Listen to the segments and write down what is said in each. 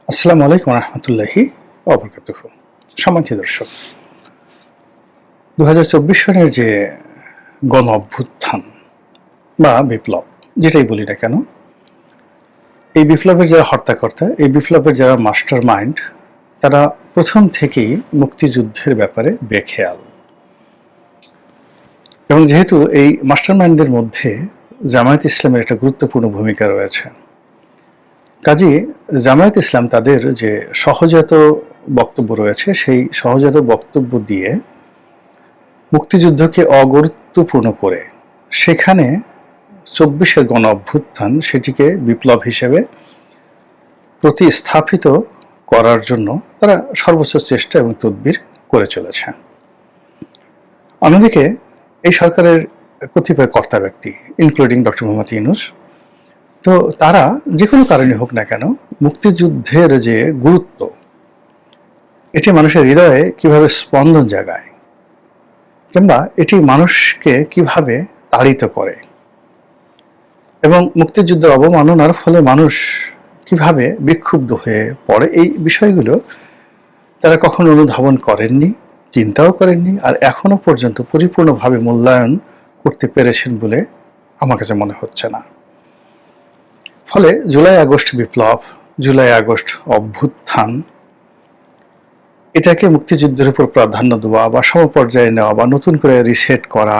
আসসালামু আলাইকুম রহমতুল্লাহি ওয়াবারাকাতুহু। সম্মানিত দর্শক, 2024 সনের যে গণ অভ্যুত্থান বা বিপ্লব যেটাই বলি না কেন, এই বিপ্লবের যারা হর্তাকর্তা, এই বিপ্লবের যারা মাস্টার মাইন্ড, তারা প্রথম থেকেই মুক্তিযুদ্ধের ব্যাপারে বেখেয়াল। এবং যেহেতু এই মাস্টার মাইন্ডদের মধ্যে জামায়াত ইসলামের একটা গুরুত্বপূর্ণ ভূমিকা রয়েছে, কাজী জামায়াত ইসলাম তাদের যে সহজাত বক্তব্য রয়েছে, সেই সহজাত বক্তব্য দিয়ে মুক্তিযুদ্ধকে অগুরুত্বপূর্ণ করে সেখানে 24-এর গণ অভ্যুত্থান সেটিকে বিপ্লব হিসেবে প্রতিস্থাপিত করার জন্য তারা সর্বোচ্চ চেষ্টা এবং তদবির করে চলেছে। অন্যদিকে এই সরকারের কতিপয় কর্তা ব্যক্তি, ইনক্লুডিং ডক্টর মোহাম্মদ ইউনূস, তো তারা যে কোনো কারণে হোক না কেন মুক্তিযুদ্ধের যে গুরুত্ব, এটি মানুষের হৃদয়ে কিভাবে স্পন্দন জাগায় কিংবা এটি মানুষকে কিভাবে তাড়িত করে এবং মুক্তিযুদ্ধের অবমাননার ফলে মানুষ কিভাবে বিক্ষুব্ধ হয়ে পড়ে, এই বিষয়গুলো তারা কখনো অনুধাবন করেননি, চিন্তাও করেননি, আর এখনো পর্যন্ত পরিপূর্ণভাবে মূল্যায়ন করতে পেরেছেন বলে আমার কাছে মনে হচ্ছে না। ফলে জুলাই আগস্ট বিপ্লব, জুলাই আগস্ট অভ্যুত্থান, এটাকে মুক্তিযুদ্ধের উপর প্রাধান্য দেওয়া বা সমপর্যায়ে নেওয়া বা নতুন করে রিসেট করা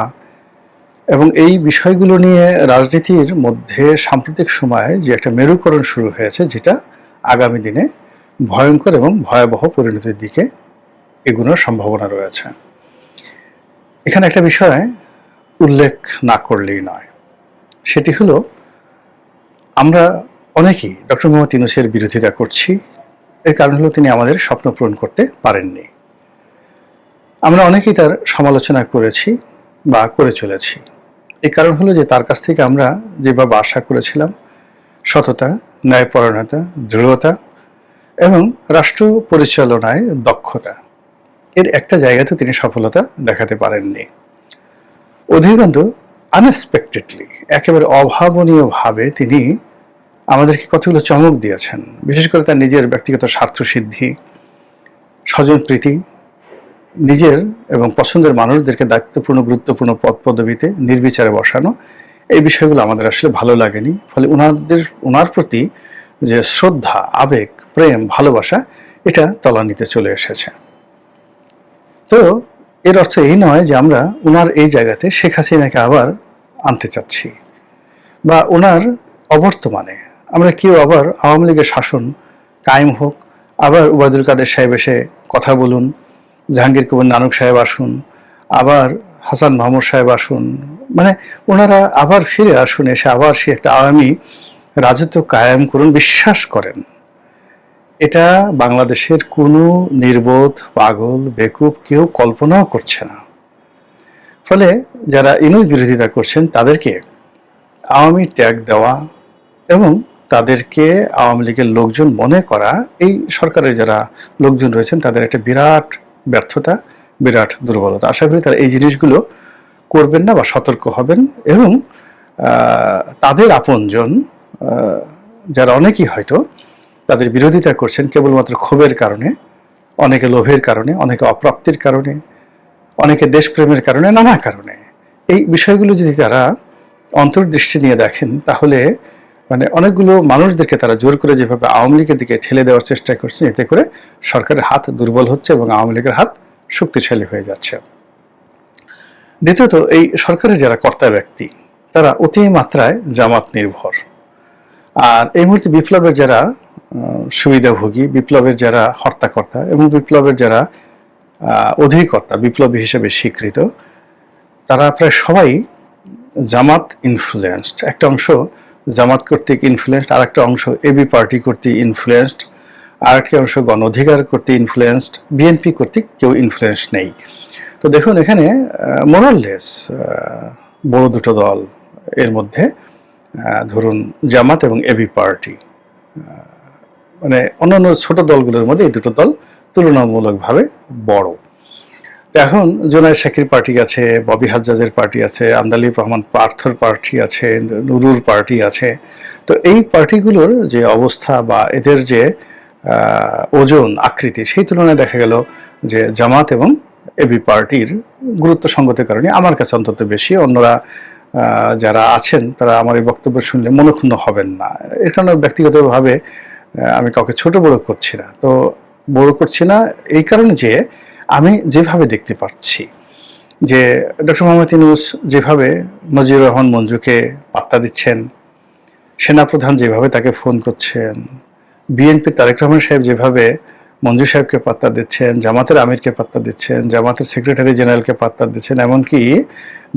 এবং এই বিষয়গুলো নিয়ে রাজনীতির মধ্যে সাম্প্রতিক সময়ে যে একটা মেরুকরণ শুরু হয়েছে, যেটা আগামী দিনে ভয়ঙ্কর এবং ভয়াবহ পরিণতির দিকে এগুনোর সম্ভাবনা রয়েছে। এখানে একটা বিষয় উল্লেখ না করলেই নয়, সেটি হলো আমরা অনেকেই ডক্টর মোহাম্মদ ইউনূসের বিরোধিতা করছি। এর কারণ হলো তিনি আমাদের স্বপ্ন পূরণ করতে পারেননি। আমরা অনেকেই তার সমালোচনা করেছি বা করে চলেছি। এই কারণ হলো যে তার কাছ থেকে আমরা যেভাবে আশা করেছিলাম সততা, ন্যায়পরায়ণতা, দৃঢ়তা এবং রাষ্ট্র পরিচালনায় দক্ষতা, এর একটা জায়গাতে তিনি সফলতা দেখাতে পারেননি। অধিকন্তু আনএক্সপেক্টেডলি, একেবারে অভাবনীয়ভাবে তিনি আমাদেরকে কতগুলো চমক দিয়েছেন। বিশেষ করে তার নিজের ব্যক্তিগত স্বার্থসিদ্ধি, স্বজনপ্রীতি, নিজের এবং পছন্দের মানুষদেরকে দায়িত্বপূর্ণ গুরুত্বপূর্ণ পদ পদবিতে নির্বিচারে বসানো, এই বিষয়গুলো আমাদের আসলে ভালো লাগেনি। ফলে ওনার প্রতি যে শ্রদ্ধা, আবেগ, প্রেম, ভালোবাসা, এটা তলানিতে চলে এসেছে। তো এর অর্থ এই নয় যে আমরা ওনার এই জায়গাতে শেখ হাসিনাকে আবার আনতে চাচ্ছি বা ওনার অবর্তমানে আমরা কেউ আবার আওয়ামী লীগের শাসন কায়েম হোক, আবার ওবায়দুল কাদের সাহেব এসে কথা বলুন, জাহাঙ্গীর কবির নানক সাহেব আসুন, আবার হাসান মাহমুদ সাহেব আসুন, মানে ওনারা আবার ফিরে আসুন, এসে আবার সে একটা আওয়ামী রাজত্ব কায়েম করুন, বিশ্বাস করেন। এটা বাংলাদেশের কোনো নির্বোধ, পাগল, বেকুব কেউ কল্পনাও করছে না। ফলে যারা ইউনূস বিরোধিতা করছেন তাদেরকে আওয়ামী ট্যাগ দেওয়া এবং তাদেরকে আওয়ামী লীগের লোকজন মনে করা, এই সরকারের যারা লোকজন রয়েছেন তাদের একটা বিরাট ব্যর্থতা, বিরাট দুর্বলতা। আশা করি তারা এই জিনিসগুলো করবেন না বা সতর্ক হবেন এবং তাদের আপনজন যারা অনেকেই হয়তো তাদের বিরোধিতা করছেন কেবলমাত্র ক্ষোভের কারণে, অনেকে লোভের কারণে, অনেকে অপ্রাপ্তির কারণে, অনেকে দেশপ্রেমের কারণে, নানা কারণে, এই বিষয়গুলো যদি তারা অন্তর্দৃষ্টি নিয়ে দেখেন তাহলে মানে অনেকগুলো মানুষদেরকে তারা জোর করে যেভাবে আওয়ামী লীগের দিকে ঠেলে দেওয়ার চেষ্টা করছেন, এতে করে সরকারের হাত দুর্বল হচ্ছে এবং আওয়ামী লীগের হাত শক্তিশালী হয়ে যাচ্ছে। দ্বিতীয়ত, এই সরকারের যারা কর্তা ব্যক্তি তারা অতিমাত্রায় জামাত নির্ভর। আর এই মুহূর্তে বিপ্লবের যারা সুবিধাভোগী, বিপ্লবের যারা হর্তাকর্তা এবং বিপ্লবের যারা অধিকর্তা, বিপ্লবী হিসেবে স্বীকৃত, তারা প্রায় সবাই জামাত ইনফ্লুয়েন্সড। একটা অংশ জামাত কর্তৃক ইনফ্লুয়েন্সড, আর একটা অংশ এবি পার্টি কর্তৃক ইনফ্লুয়েন্সড, আর একটা অংশ গণ অধিকার কর্তৃক ইনফ্লুয়েন্সড, বিএনপি কর্তৃক কেউ ইনফ্লুয়েন্স নেই। তো দেখুন এখানে মোরাললেস বড় দুটো দল, এর মধ্যে ধরুন জামাত এবং এবি পার্টি, মানে অন্যান্য ছোট দলগুলোর মধ্যে এই দুটো দল তুলনামূলকভাবে বড়। এখন জোনায়েদ শাকির পার্টি আছে, ববি হাজ্জাজের পার্টি আছে, আন্দালিব রহমান পার্থর পার্টি আছে, নুরুর পার্টি আছে। তো এই পার্টিগুলোর যে অবস্থা বা এদের যে ওজন আকৃতি, সেই তুলনায় দেখা গেল যে জামাত এবং এবি পার্টির গুরুত্ব সঙ্গতের কারণে আমার কাছে অন্তত বেশি। অন্যরা যারা আছেন তারা আমার এই বক্তব্য শুনলে মনক্ষুণ্ণ হবেন না। এর কারণে ব্যক্তিগতভাবে আমি কাউকে ছোট বড় করছি না। তো বড় করছি না এই কারণে যে আমি যেভাবে দেখতে পাচ্ছি যে ডক্টর মোহাম্মদ ইউনূস যেভাবে মজিবুর রহমান মঞ্জুকে পাত্তা দিচ্ছেন, সেনাপ্রধান যেভাবে তাকে ফোন করছেন, বিএনপির তারেক রহমান সাহেব যেভাবে মঞ্জু সাহেবকে পাত্তা দিচ্ছেন, জামাতের আমিরকে পাত্তা দিচ্ছেন, জামাতের সেক্রেটারি জেনারেলকে পাত্তা দিচ্ছেন, এমনকি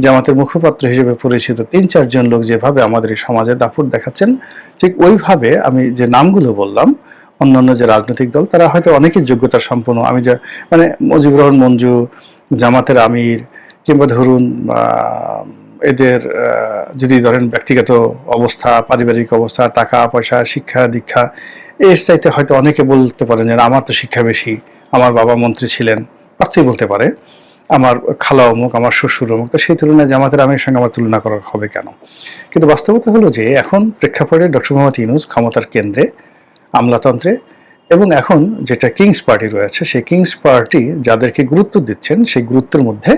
জামাতের মুখপাত্র হিসেবে পরিচিত ৩-৪ জন লোক যেভাবে আমাদের এই সমাজে দাপট দেখাচ্ছেন, ঠিক ওইভাবে আমি যে নামগুলো বললাম অন্যান্য যে রাজনৈতিক দল তারা হয়তো অনেকেই যোগ্যতা সম্পন্ন। আমি যা মানে মজিবুর রহমান মঞ্জু, জামাতের আমির, কিংবা ধরুন এদের যদি ধরেন ব্যক্তিগত অবস্থা, পারিবারিক অবস্থা, টাকা পয়সা, শিক্ষা দীক্ষা, এর চাইতে হয়তো অনেকে বলতে পারেন যে আমার তো শিক্ষা বেশি, আমার বাবা মন্ত্রী ছিলেন, অর্থই বলতে পারে, আমার খালা অমুক, আমার শ্বশুর অমুক, তো সেই তুলনায় জামাতের আমির সঙ্গে আমার তুলনা করা হবে কেন? কিন্তু বাস্তবতা হলো যে এখন প্রেক্ষাপটে ডক্টর মোহাম্মদ ইউনূস ক্ষমতার কেন্দ্রে, আমলাতন্ত্রে, এবং এখন যেটা কিংস পার্টি রয়েছে সেই কিংস পার্টি যাদেরকে গুরুত্ব দিচ্ছেন সেই গুরুত্বের মধ্যে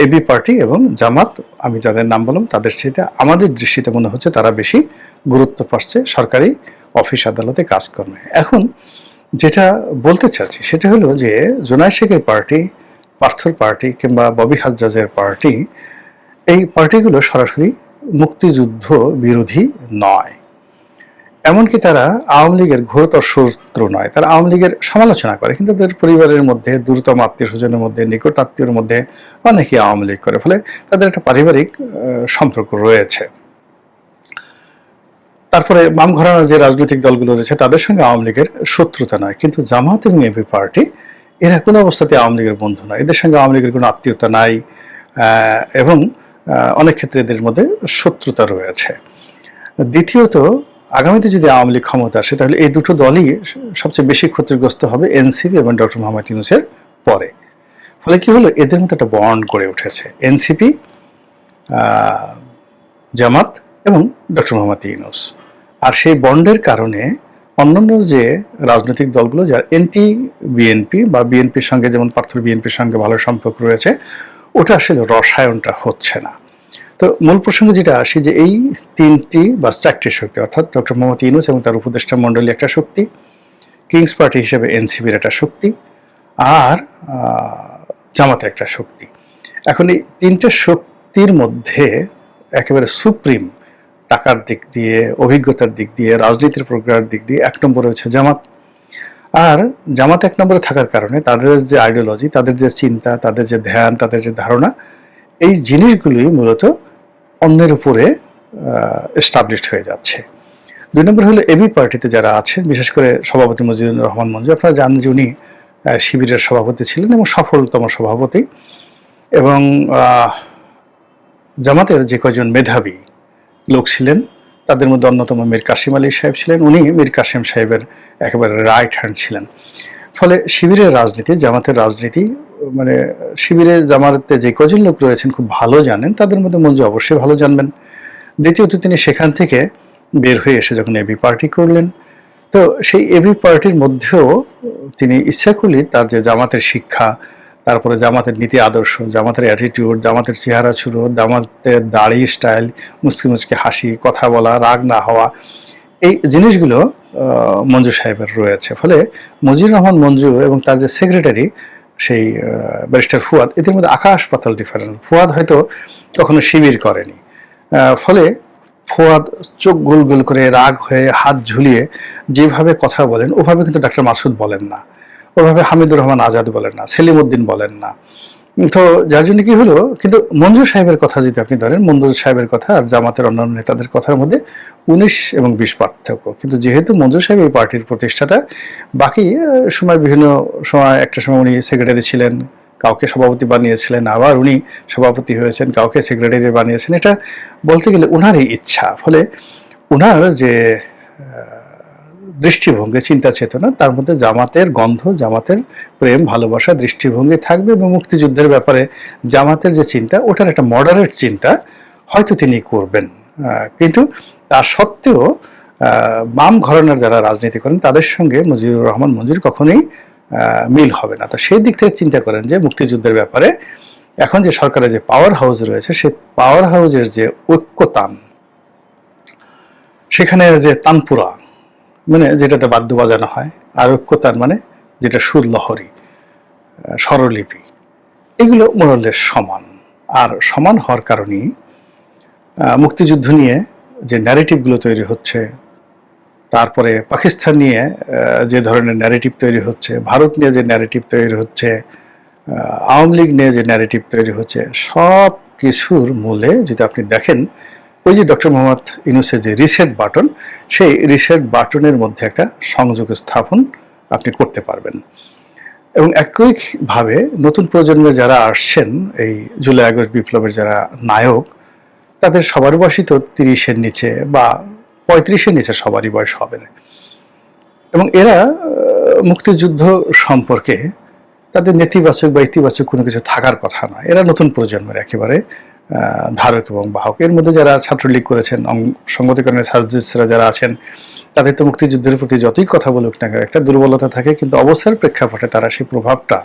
এবি পার্টি এবং জামাত, আমি যাদের নাম বললাম তাদের সাথে আমাদের দৃষ্টিতে মনে হচ্ছে তারা বেশি গুরুত্ব পাচ্ছে সরকারি অফিস আদালতে কাজকর্মে। এখন যেটা বলতে চাচ্ছি সেটা হলো যে জোনায়েদ শেখের পার্টি, পার্থর পার্টি কিংবা ববি হাজ্জাজের পার্টি, এই পার্টিগুলো সরাসরি মুক্তিযুদ্ধ বিরোধী নয়, এমনকি তারা আওয়ামী লীগের ঘোরতর শত্রু নয়। তারা আওয়ামী লীগের সমালোচনা করে, কিন্তু তাদের পরিবারের মধ্যে, দূরতম আত্মীয় স্বজনের মধ্যে, নিকট আত্মীয়র মধ্যে অনেকেই আওয়ামী লীগ করে, ফলে তাদের একটা পারিবারিক সম্পর্ক রয়েছে। তারপরে বাম ঘরানার যে রাজনৈতিক দলগুলো রয়েছে তাদের সঙ্গে আওয়ামী লীগের শত্রুতা নয়, কিন্তু জামাত এবং এবি পার্টি এরা কোনো অবস্থাতে আওয়ামী লীগের বন্ধু নয়, এদের সঙ্গে আওয়ামী লীগের কোনো আত্মীয়তা নাই, এবং অনেক ক্ষেত্রে এদের মধ্যে শত্রুতা রয়েছে। দ্বিতীয়ত, আগামীতে যদি আওয়ামী লীগ ক্ষমতা আসে তাহলে এই দুটো দলই সবচেয়ে বেশি ক্ষতিগ্রস্ত হবে এনসিপি এবং ডক্টর মোহাম্মদ ইউনূসের পরে। ফলে কি হলো, এদের মধ্যে একটা বন্ড গড়ে উঠেছে, এনসিপি, জামাত এবং ডক্টর মোহাম্মদ ইউনূস। আর সেই বন্ডের কারণে অন্যান্য যে রাজনৈতিক দলগুলো যারা এনটি বিএনপি বা বিএনপির সঙ্গে, যেমন পার্থর বিএনপির সঙ্গে ভালো সম্পর্ক রয়েছে, ওটা আসলে রসায়নটা হচ্ছে না। তো মূল প্রসঙ্গে যেটা আসি যে এই তিনটি বা চারটি শক্তি, অর্থাৎ ডক্টর মোহাম্মদ ইউনূস এবং তার উপদেষ্টা মণ্ডলী একটা শক্তি, কিংস পার্টি হিসেবে এনসিপির একটা শক্তি, আর জামাতের একটা শক্তি। এখন এই তিনটে শক্তির মধ্যে একেবারে সুপ্রিম টাকার দিক দিয়ে, অভিজ্ঞতার দিক দিয়ে, রাজনীতির প্রজ্ঞার দিক দিয়ে এক নম্বরে হচ্ছে জামাত। আর জামাত এক নম্বরে থাকার কারণে তাদের যে আইডিওলজি, তাদের যে চিন্তা, তাদের যে ধ্যান, তাদের যে ধারণা, এই জিনিসগুলি মূলত অন্যের উপরে এস্টাবলিশড হয়ে যাচ্ছে। ২ নম্বর হলো এবি পার্টিতে যারা আছেন, বিশেষ করে সভাপতি মজিবুর রহমান মঞ্জু, আপনারা জানেন যে উনি শিবিরের সভাপতি ছিলেন এবং সফলতম সভাপতি, এবং জামাতের যে কয়জন মেধাবী লোক ছিলেন তাদের মধ্যে অন্যতম মীর কাসেম আলী সাহেব ছিলেন, উনি মীর কাসেম সাহেবের একেবারে রাইট হ্যান্ড ছিলেন। ফলে শিবিরের রাজনীতি, জামাতের রাজনীতি, মানে শিবিরের জামাতে যে কজন লোক রয়েছেন খুব ভালো জানেন, তাদের মধ্যে মঞ্জু অবশ্যই ভালো জানবেন। দ্বিতীয়ত, তিনি সেখান থেকে বের হয়ে এসে যখন এবি পার্টি করলেন, তো সেই এবি পার্টির মধ্যেও তিনি ইচ্ছা করলে তার যে জামাতের শিক্ষা, তারপরে জামাতের নীতি আদর্শ, জামাতের অ্যাটিটিউড, জামাতের চেহারা ছুড়ো, জামাতের দাড়ি স্টাইল, মুচকি মুচকি হাসি, কথা বলা, রাগ না হওয়া, এই জিনিসগুলো মঞ্জু সাহেবের রয়েছে। ফলে মজিবুর রহমান মঞ্জু এবং তার যে সেক্রেটারি সেই ব্যারিস্টার ফুয়াদ, এদের মধ্যে আকাশ পাতাল ডিফারেন্স। ফুয়াদ হয়তো কখনো শিবির করেনি, ফলে ফুয়াদ চোখ গোল গোল করে রাগ হয়ে হাত ঝুলিয়ে যেভাবে কথা বলেন ওভাবে কিন্তু ডাক্তার মাসুদ বলেন না, ওভাবে হামিদুর রহমান আজাদ বলেন না, সেলিম উদ্দিন বলেন না। তো যার জন্য কি হলো, কিন্তু মঞ্জু সাহেবের কথা যদি আপনি ধরেন, মঞ্জু সাহেবের কথা আর জামাতের অন্যান্য নেতাদের কথার মধ্যে 19 এবং 20 পার্থক্য। কিন্তু যেহেতু মঞ্জু সাহেব এই পার্টির প্রতিষ্ঠাতা, বাকি সময় বিভিন্ন সময়, একটা সময় উনি সেক্রেটারি ছিলেন, কাউকে সভাপতি বানিয়েছিলেন, আবার উনি সভাপতি হয়েছেন, কাউকে সেক্রেটারি বানিয়েছেন, এটা বলতে গেলে ওনারই ইচ্ছা। ফলে ওনার যে দৃষ্টিভঙ্গি, চিন্তা চেতনা, তার মধ্যে জামাতের গন্ধ, জামাতের প্রেম, ভালোবাসা, দৃষ্টিভঙ্গি থাকবে, এবং মুক্তিযুদ্ধের ব্যাপারে জামাতের যে চিন্তা, ওটার একটা মডারেট চিন্তা হয়তো তিনি করবেন। কিন্তু তা সত্ত্বেও বাম ঘরানার যারা রাজনীতি করেন তাদের সঙ্গে মুজিবুর রহমান মঞ্জুর কখনোই মিল হবে না। তো সেই দিক থেকে চিন্তা করেন যে মুক্তিযুদ্ধের ব্যাপারে এখন যে সরকারের যে পাওয়ার হাউস রয়েছে সেই পাওয়ার হাউসের যে ঐক্যতান, সেখানে যে তানপুরা মানে যেটাতে বাদ্য বাজানো হয়, আর ঐক্যতান মানে যেটা সুর লহরী স্বরলিপি, এগুলো মোরালের সমান। আর সমান হওয়ার কারণেই মুক্তিযুদ্ধ নিয়ে যে ন্যারেটিভগুলো তৈরি হচ্ছে, তারপরে পাকিস্তান নিয়ে যে ধরনের ন্যারেটিভ তৈরি হচ্ছে, ভারত নিয়ে যে ন্যারেটিভ তৈরি হচ্ছে, আওয়ামী লীগ নিয়ে যে ন্যারেটিভ তৈরি হচ্ছে, সব কিছুর মূলে যদি আপনি দেখেন ওই যে ডক্টর মোহাম্মদ ইউনূসের যে রিসেট বাটন, সেই রিসেট বাটনের মধ্যে একটা সংযোগ স্থাপন আপনি করতে পারবেন। এবং একইভাবে নতুন প্রজন্মের যারা আসছেন, এই জুলাই আগস্ট বিপ্লবের যারা নায়ক, তাদের সবার বয়সই তো 30-এর নিচে বা 35-এর নিচে সবারই বয়স হবে না। এবং এরা মুক্তিযুদ্ধ সম্পর্কে তাদের নেতিবাচক বা ইতিবাচক কোনো কিছু থাকার কথা নয়। এরা নতুন প্রজন্মের একেবারে ধারক এবং বাহক। এর মধ্যে যারা ছাত্রলীগ করেছেন, সংগঠনের সার্জিস্টরা যারা আছেন, তাদের তো মুক্তিযুদ্ধের প্রতি যতই কথা বলুক না, একটা দুর্বলতা থাকে, কিন্তু অবস্থার প্রেক্ষাপটে তারা সেই প্রভাবটা,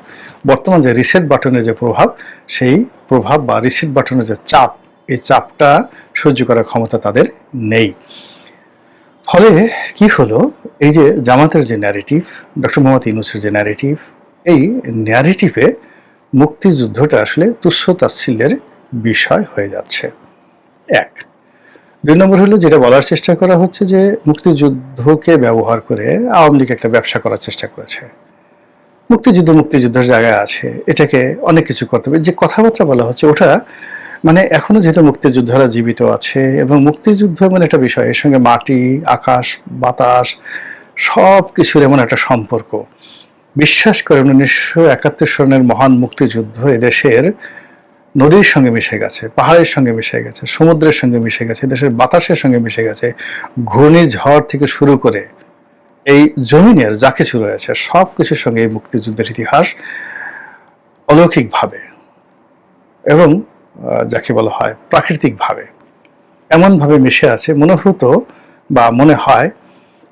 বর্তমান যে রিসেট বাটনের যে প্রভাব, সেই প্রভাব বা রিসেট বাটনের যে চাপ, এই চাপটা সহ্য করার ক্ষমতা তাদের নেই। ফলে কি হলো, এই যে জামাতের যে ন্যারেটিভ, ডক্টর মোহাম্মদ ইউনূসের যে ন্যারেটিভ, এই ন্যারেটিভে মুক্তিযুদ্ধটা আসলে তুচ্ছ তাচ্ছিল্যের বিষয় হয়ে যাচ্ছে। এক। 2 নম্বর হলো, যেটা বলার চেষ্টা করা হচ্ছে যে মুক্তিযুদ্ধকে ব্যবহার করে আওয়ামী লীগ একটা ব্যবসা করার চেষ্টা করেছে। মুক্তিযুদ্ধের জায়গায় আছে, এটাকে অনেক কিছু করতে হবে। যে কথাবার্তা বলা হচ্ছে ওটা মানে এখনো যেহেতু মুক্তিযোদ্ধারা জীবিত আছে এবং মুক্তিযুদ্ধ এমন একটা বিষয়, এর সঙ্গে মাটি, আকাশ, বাতাস সব কিছুর এমন একটা সম্পর্ক। বিশ্বাস করেন 1971 সনের মহান মুক্তিযুদ্ধ এদেশের নদীর সঙ্গে মিশে গেছে, পাহাড়ের সঙ্গে মিশে গেছে, সমুদ্রের সঙ্গে মিশে গেছে, দেশের বাতাসের সঙ্গে মিশে গেছে, ঘূর্ণিঝড় থেকে শুরু করে এই জমিনের যা কিছু রয়েছে সব কিছুর সঙ্গে এই মুক্তিযুদ্ধের ইতিহাস অলৌকিকভাবে এবং যাকে বলা হয় প্রাকৃতিকভাবে এমনভাবে মিশে আছে, মনে হতো বা মনে হয়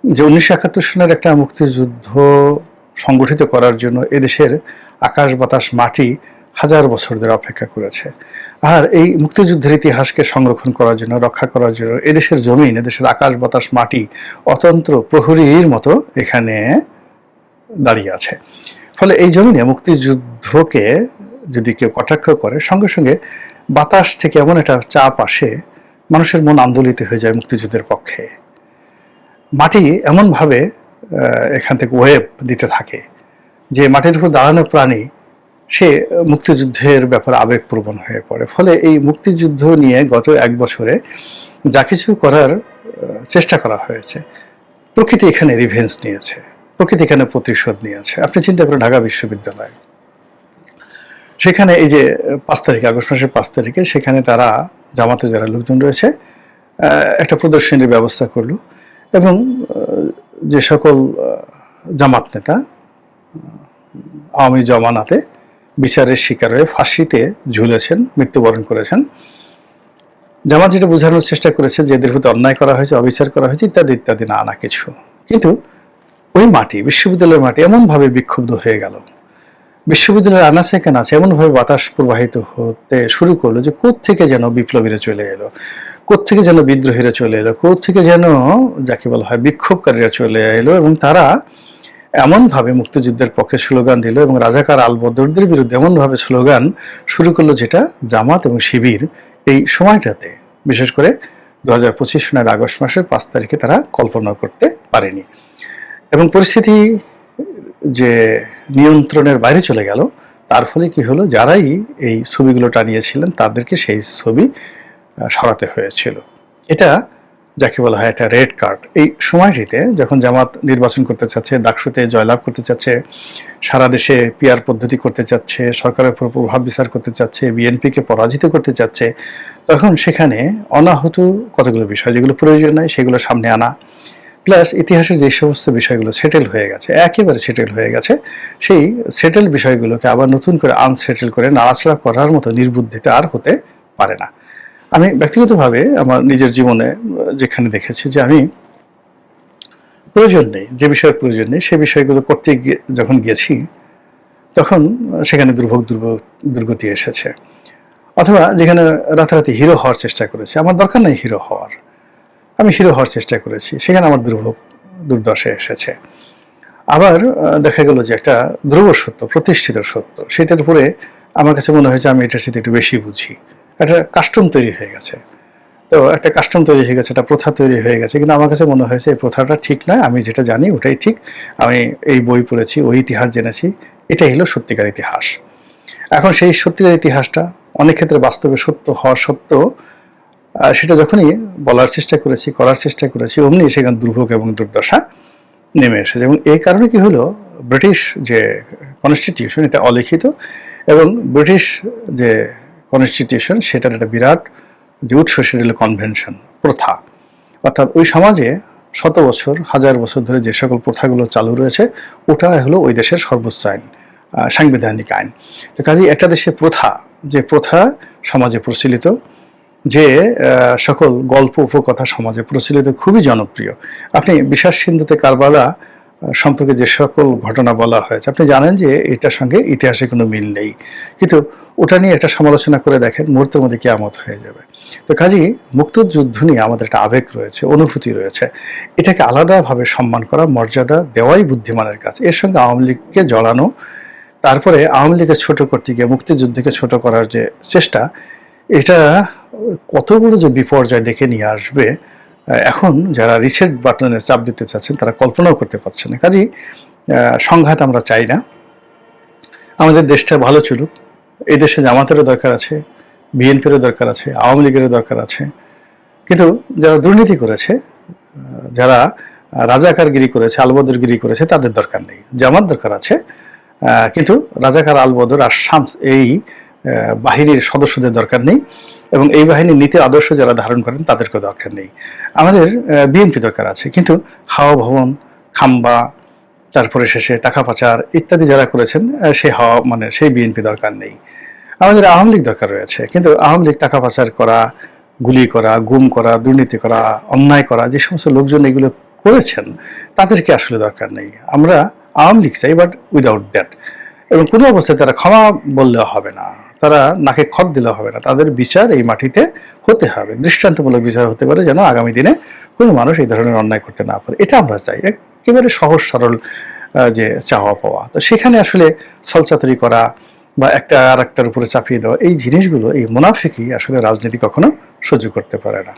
যে 1971 সনের একটা মুক্তিযুদ্ধ সংগঠিত করার জন্য এদেশের আকাশ, বাতাস, মাটি হাজার বছর ধরে অপেক্ষা করেছে। আর এই মুক্তিযুদ্ধের ইতিহাসকে সংরক্ষণ করার জন্য, রক্ষা করার জন্য এদেশের জমিন, এদেশের আকাশ, বাতাস, মাটি অতন্ত্র প্রহরীর মতো এখানে দাঁড়িয়ে আছে। ফলে এই জমিনে মুক্তিযুদ্ধকে যদি কেউ কটাক্ষ করে, সঙ্গে সঙ্গে বাতাস থেকে এমন একটা চাপ আসে, মানুষের মন আন্দোলিত হয়ে যায় মুক্তিযুদ্ধের পক্ষে। মাটি এমনভাবে এখান থেকে ওয়েভ দিতে থাকে যে মাটির উপর দাঁড়ানো প্রাণী সে মুক্তিযুদ্ধের ব্যাপারে আবেগপ্রবণ হয়ে পড়ে। ফলে এই মুক্তিযুদ্ধ নিয়ে গত 1 বছরে যা কিছু করার চেষ্টা করা হয়েছে, প্রকৃতি এখানে রিভেঞ্জ নিয়েছে, প্রকৃতি এখানে প্রতিশোধ নিয়েছে। আপনি চিন্তা করেন ঢাকা বিশ্ববিদ্যালয়, সেখানে এই যে 5 তারিখ, আগস্ট মাসের 5 তারিখে সেখানে তারা জামাতে যারা লোকজন রয়েছে একটা প্রদর্শনীর ব্যবস্থা করলো এবং যে সকল জামাত নেতা আওয়ামী জমানাতে বিচারের শিকার হয়ে ফাঁসিতে ঝুলেছেন, মৃত্যুবরণ করেছেন, জামাত যেটা বোঝানোর চেষ্টা করেছে যে এদের প্রতি অন্যায় করা হয়েছে, অবিচার করা হয়েছে, ইত্যাদি ইত্যাদি নানা কিছু। কিন্তু ওই মাটি, বিশ্ববিদ্যালয়ের মাটি এমনভাবে বিক্ষুব্ধ হয়ে গেল, বিশ্ববিদ্যালয়ের আনাচে কানাচে এমনভাবে বাতাস প্রবাহিত হতে শুরু করলো যে কোত্থেকে যেন বিপ্লবীরা চলে এলো, কোত্থেকে যেন বিদ্রোহীরা চলে এলো, কোত্থেকে যেন যাকে বলা হয় বিক্ষোভকারীরা চলে এলো এবং তারা এমনভাবে মুক্তিযুদ্ধের পক্ষে স্লোগান দিল এবং রাজাকার আলবদরদের বিরুদ্ধে এমনভাবে স্লোগান শুরু করলো যেটা জামাত এবং শিবির এই সময়টাতে, বিশেষ করে 2025 সনের আগস্ট মাসের 5 তারিখে তারা কল্পনা করতে পারেনি। এবং পরিস্থিতি যে নিয়ন্ত্রণের বাইরে চলে গেল, তার ফলে কি হলো, যারাই এই ছবিগুলো টানিয়েছিলেন তাদেরকে সেই ছবি সরাতে হয়েছিল। এটা যাকে বলা হয় একটা রেড কার্ড। এই সময়টিতে যখন জামাত নির্বাচন করতে চাচ্ছে, ডাকসুতে জয়লাভ করতে চাচ্ছে, সারা দেশে পিআর পদ্ধতি করতে চাচ্ছে, সরকারের উপর প্রভাব বিস্তার করতে চাচ্ছে, বিএনপিকে পরাজিত করতে চাচ্ছে, তখন সেখানে অনাহত কতগুলো বিষয় যেগুলো প্রয়োজন নাই সেগুলো সামনে আনা, প্লাস ইতিহাসের যে সমস্ত বিষয়গুলো সেটেল হয়ে গেছে, একেবারে সেটেল হয়ে গেছে, সেই সেটেল বিষয়গুলোকে আবার নতুন করে আনসেটেল করে নাড়াচাড়া করার মতো নির্বুদ্ধিতা আর হতে পারে না। আমি ব্যক্তিগতভাবে আমার নিজের জীবনে যেখানে দেখেছি যে আমি প্রয়োজন নেই, যে বিষয়ের প্রয়োজন নেই সে বিষয়গুলো করতে যখন গেছি তখন সেখানে দুর্গতি এসেছে। অথবা যেখানে রাতারাতি হিরো হওয়ার চেষ্টা করেছি, আমার দরকার নেই হিরো হওয়ার, আমি হিরো হওয়ার চেষ্টা করেছি, সেখানে আমার দুর্দশা এসেছে। আবার দেখা গেল যে একটা ধ্রুব সত্য, প্রতিষ্ঠিত সত্য, সেটার উপরে আমার কাছে মনে হয়েছে আমি এটার সাথে একটু বেশি বুঝি, একটা কাস্টম তৈরি হয়ে গেছে। তো একটা কাস্টম তৈরি হয়ে গেছে, একটা প্রথা তৈরি হয়ে গেছে, কিন্তু আমার কাছে মনে হয়েছে এই প্রথাটা ঠিক নয়, আমি যেটা জানি ওটাই ঠিক, আমি এই বই পড়েছি, ওই ইতিহাস জেনেছি, এটাই হলো সত্যিকার ইতিহাস। এখন সেই সত্যিকার ইতিহাসটা অনেক ক্ষেত্রে বাস্তবে সত্য হওয়া সত্ত্বেও সেটা যখনই বলার চেষ্টা করেছি, করার চেষ্টা করেছি, অমনি সেখানে দুর্ভোগ এবং দুর্দশা নেমে এসেছে। এবং এই কারণে কি হলো, ব্রিটিশ যে কনস্টিটিউশন এটা অলিখিত, এবং ব্রিটিশ যে কনস্টিটিউশন সেটার একটা বিরাট যে উৎস সেটা হলো কনভেনশন, প্রথা। অর্থাৎ ওই সমাজে শত বছর, হাজার বছর ধরে যে সকল প্রথাগুলো চালু রয়েছে ওটা হলো ওই দেশের সর্বোচ্চ আইন, সাংবিধানিক আইন। তো কাজেই একটা দেশে প্রথা, যে প্রথা সমাজে প্রচলিত, যে সকল গল্প উপকথা সমাজে প্রচলিত, খুবই জনপ্রিয়। আপনি বিশ্বাস সিন্ধুতে কারবালা সম্পর্কে যে সকল ঘটনা বলা হয়েছে, আপনি জানেন যে এটার সঙ্গে ইতিহাসে কোনো মিল নেই, কিন্তু ওটা নিয়ে একটা সমালোচনা করে দেখেন, মুহূর্তের মধ্যে কিয়ামত হয়ে যাবে। তো কাজেই মুক্তিযুদ্ধ নিয়ে আমাদের একটা আবেগ রয়েছে, অনুভূতি রয়েছে, এটাকে আলাদাভাবে সম্মান করা, মর্যাদা দেওয়াই বুদ্ধিমানের কাজ। এর সঙ্গে আওয়ামী লীগকে জড়ানো, তারপরে আওয়ামী লীগকে ছোট করতে গিয়ে মুক্তিযুদ্ধকে ছোট করার যে চেষ্টা, এটা কত বড় যে বিপর্যয় ডেকে নিয়ে আসবে, এখন যারা রিসেট বাটনে চাপ দিতে চাচ্ছেন তারা কল্পনাও করতে পারছে না। কাজেই সংঘাত আমরা চাই না, আমাদের দেশটা ভালো চলুক। এই দেশে জামাতেরও দরকার আছে, বিএনপিরও দরকার আছে, আওয়ামী লীগেরও দরকার আছে, কিন্তু যারা দুর্নীতি করেছে, যারা রাজাকারগিরি করেছে, আলবদরগিরি করেছে, তাদের দরকার নেই। জামাত দরকার আছে, কিন্তু রাজাকার, আলবদর আর শামস এই বাহিনীর সদস্যদের দরকার নেই, এবং এই বাহিনীর নীতি আদর্শ যারা ধারণ করেন তাদেরকেও দরকার নেই। আমাদের বিএনপি দরকার আছে, কিন্তু হাওয়া ভবন, খাম্বা, তারপরে শেষে টাকা পাচার ইত্যাদি যারা করেছেন সেই বিএনপি দরকার নেই। আমাদের আওয়ামী লীগ দরকার রয়েছে, কিন্তু আওয়ামী লীগ টাকা পাচার করা, গুলি করা, গুম করা, দুর্নীতি করা, অন্যায় করা, যে সমস্ত লোকজন এগুলো করেছেন তাদেরকে আসলে দরকার নেই। আমরা আওয়ামী লীগ চাই, বাট উইদাউট দ্যাট। এবং কোনো অবস্থায় তারা ক্ষমা বললেও হবে না, তারা নাকে খত দিলেও হবে না, তাদের বিচার এই মাটিতে হতে হবে, দৃষ্টান্তমূলক বিচার হতে পারে, যেন আগামী দিনে কোনো মানুষ এই ধরনের অন্যায় করতে না পারে। এটা আমরা চাই, একেবারে সহজ সরল যে চাওয়া পাওয়া। তো সেখানে আসলে ছলচাতুরি করা বা একটা আর একটার উপরে চাপিয়ে দেওয়া, এই জিনিসগুলো, এই মুনাফিকি আসলে রাজনীতি কখনো সহ্য করতে পারে না।